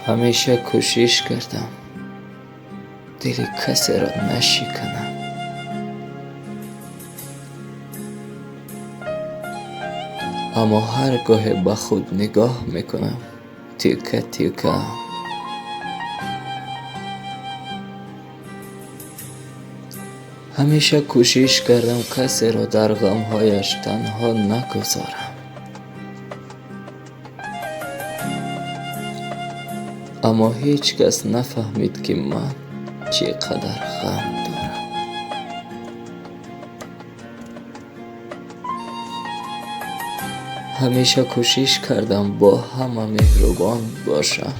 همیشه کوشش کردم دل کسی را نشکنم، اما هرگاه به خود نگاه میکنم تیکه تیکه. همیشه کوشش کردم کسی را در غمهایش تنها نگذارم، اما هیچ کس نفهمید که من چقدر غم دارم. همیشه کوشش کردم با همه مهربان باشم،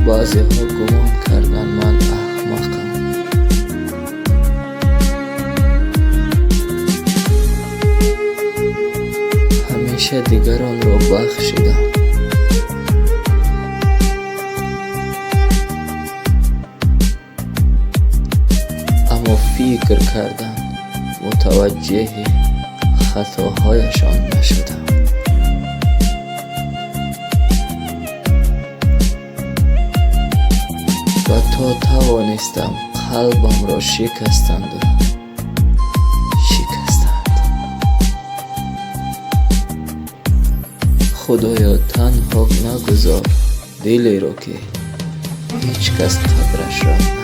بعضی ها گمان کردن من احمقم، همیشه دیگران را بخشیدم، اما فکر کردن متوجه خطاهایشان نشدم. و تا توانستم قلبم را شکستند. خدایا تنها نگذار دلی را که هیچ کس قدرش را